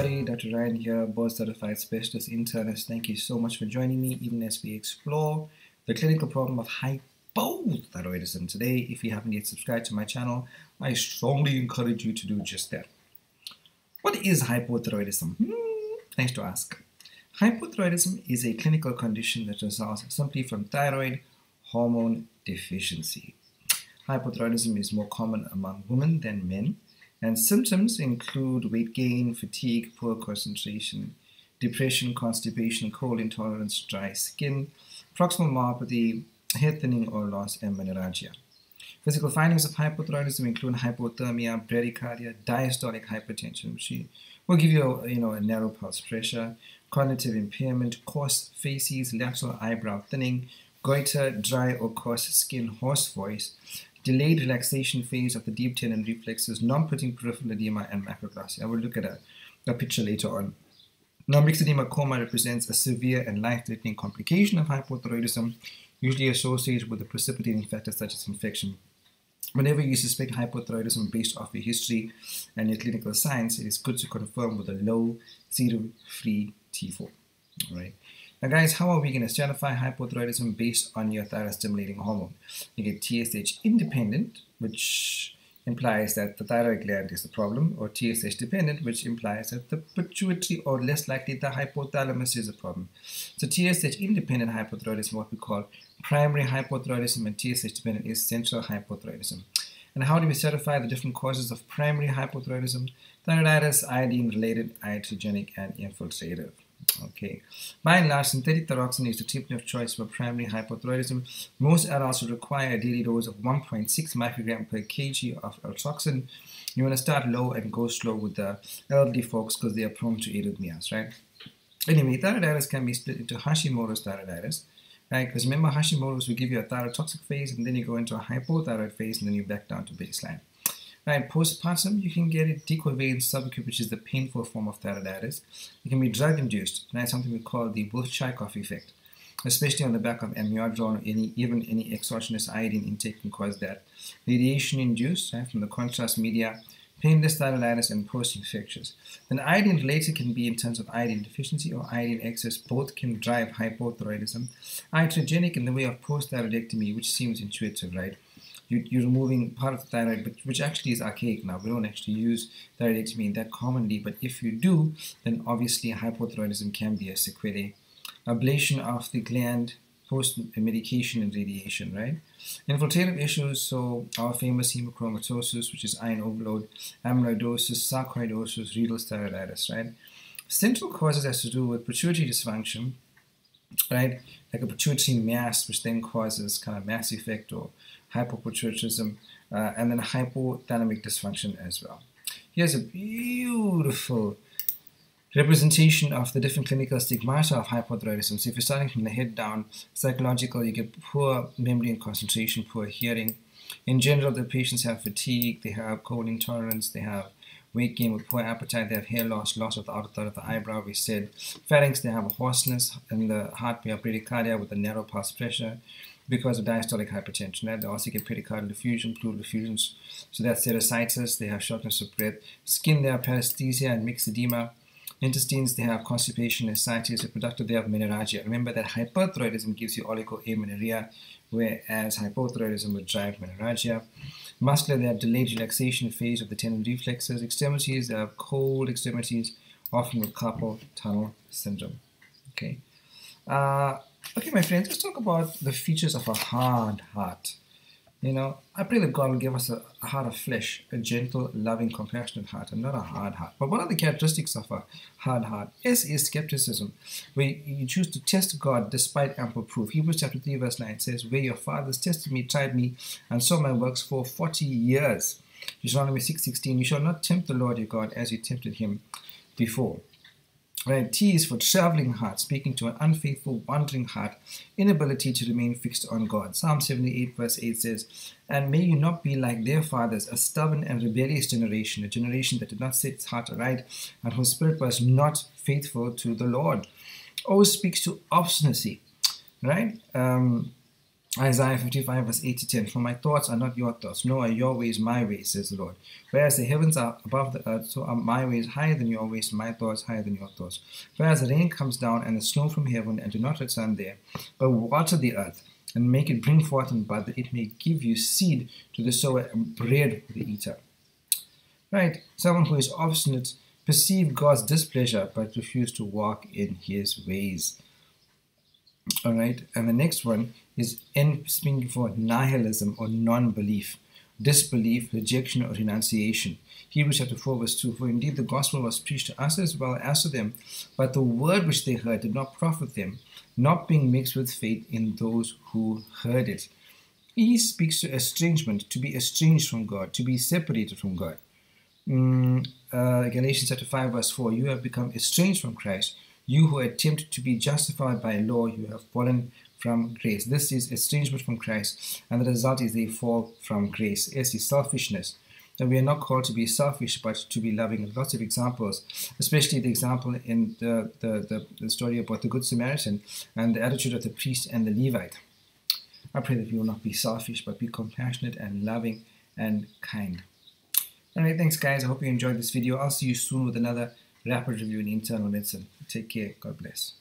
everybody, Dr. Ryan here, board certified specialist internist. Thank you so much for joining me even as we explore the clinical problem of hypothyroidism. Today, if you haven't yet subscribed to my channel, I strongly encourage you to do just that. What is hypothyroidism? Nice to ask. Hypothyroidism is a clinical condition that results simply from thyroid hormone deficiency. Hypothyroidism is more common among women than men, and symptoms include weight gain, fatigue, poor concentration, depression, constipation, cold intolerance, dry skin, proximal myopathy, hair thinning or loss, and menorrhagia. Physical findings of hypothyroidism include hypothermia, bradycardia, diastolic hypertension, which will give you a narrow pulse pressure, cognitive impairment, coarse facies, lateral eyebrow thinning, goiter, dry or coarse skin, hoarse voice, delayed relaxation phase of the deep tendon reflexes, non-putting peripheral edema, and macroglossia. I will look at a picture later on. Now, mixed edema coma represents a severe and life-threatening complication of hypothyroidism, usually associated with a precipitating factor such as infection. Whenever you suspect hypothyroidism based off your history and your clinical signs, it is good to confirm with a low serum-free T4. All right. Now guys, how are we going to stratify hypothyroidism based on your thyroid-stimulating hormone? You get TSH independent, which implies that the thyroid gland is the problem, or TSH dependent, which implies that the pituitary, or less likely the hypothalamus, is the problem. So TSH independent hypothyroidism, what we call primary hypothyroidism, and TSH dependent is central hypothyroidism. And how do we certify the different causes of primary hypothyroidism? Thyroiditis, iodine-related, iatrogenic, and infiltrative. Okay. By and large, synthetic thyroxine is the treatment of choice for primary hypothyroidism. Most adults will require a daily dose of 1.6 microgram per kg of alloxin. You want to start low and go slow with the elderly folks because they are prone to arrhythmias, right? Anyway, thyroiditis can be split into Hashimoto's thyroiditis, right? Because remember, Hashimoto's will give you a thyrotoxic phase, and then you go into a hypothyroid phase, and then you back down to baseline. Right, postpartum, you can get it decovalent subacute, which is the painful form of thyroiditis. It can be drug-induced, right, something we call the Wolff-Chaikoff effect, especially on the back of amiodarone, or even any exogenous iodine intake can cause that. Radiation-induced, right, from the contrast media, painless thyroiditis, and post-infectious. Then iodine-related can be in terms of iodine deficiency or iodine excess. Both can drive hypothyroidism. Iatrogenic in the way of post-thyroidectomy, which seems intuitive, right? You're removing part of the thyroid, which actually is archaic now. We don't actually use thyroidectomy that commonly, but if you do, then obviously hypothyroidism can be a sequelae. Ablation of the gland, post-medication and radiation, right? Infiltrative issues, so our famous hemochromatosis, which is iron overload, amyloidosis, sarcoidosis, renal thyroiditis, right? Central causes has to do with pituitary dysfunction, right? Like a pituitary mass, which then causes kind of mass effect or hypopituitarism, and then hypothalamic dysfunction as well. Here's a beautiful representation of the different clinical stigmata of hypothyroidism. So if you're starting from the head down, psychological, you get poor memory and concentration, poor hearing. In general, the patients have fatigue, they have cold intolerance, they have weight gain with poor appetite, they have hair loss, loss of the outer third of the eyebrow, we said. Pharynx, they have a hoarseness, and the heart, we have bradycardia with a narrow pulse pressure because of diastolic hypertension. Right? They also get pericardial effusion, pleural effusions, so that's serositis, they have shortness of breath. Skin, they have paresthesia and mixed edema. Intestines, they have constipation, ascites. Reproductive, they have menorrhagia. Remember that hyperthyroidism gives you oligoamenorrhea, whereas hypothyroidism would drive menorrhagia. Muscular, they have delayed relaxation phase of the tendon reflexes. Extremities, they have cold extremities, often with carpal tunnel syndrome. Okay. Okay, my friends, let's talk about the features of a hard heart. I pray that God will give us a heart of flesh, a gentle, loving, compassionate heart, and not a hard heart. But what are the characteristics of a hard heart? S is skepticism, where you choose to test God despite ample proof. Hebrews chapter 3 verse 9 says, where your fathers tested me, tried me, and saw my works for 40 years. Deuteronomy 6:16, you shall not tempt the Lord your God as you tempted him before. Right, T is for traveling heart, speaking to an unfaithful, wandering heart, inability to remain fixed on God. Psalm 78 verse 8 says, and may you not be like their fathers, a stubborn and rebellious generation, a generation that did not set its heart aright, and whose spirit was not faithful to the Lord. O speaks to obstinacy, right? Isaiah 55 verse 8 to 10. For my thoughts are not your thoughts, nor are your ways my ways, says the Lord. Whereas the heavens are above the earth, so are my ways higher than your ways, and my thoughts higher than your thoughts. Whereas the rain comes down and the snow from heaven, and do not return there, but water the earth, and make it bring forth and bud, that it may give you seed to the sower and bread for the eater. Right? Someone who is obstinate perceive God's displeasure, but refuse to walk in his ways. All right, and the next one is N speaking for nihilism or non-belief, disbelief, rejection, or renunciation. Hebrews chapter 4 verse 2, for indeed the gospel was preached to us as well as to them, but the word which they heard did not profit them, not being mixed with faith in those who heard it. He speaks to estrangement, to be estranged from God, to be separated from God. Galatians chapter 5 verse 4, you have become estranged from Christ. You who attempt to be justified by law, you have fallen from grace. This is estrangement from Christ, and the result is they fall from grace. S is selfishness. And we are not called to be selfish, but to be loving. Lots of examples, especially the example in the story about the Good Samaritan and the attitude of the priest and the Levite. I pray that we will not be selfish, but be compassionate and loving and kind. Alright, thanks guys. I hope you enjoyed this video. I'll see you soon with another rapid review in internal medicine. Take care. God bless.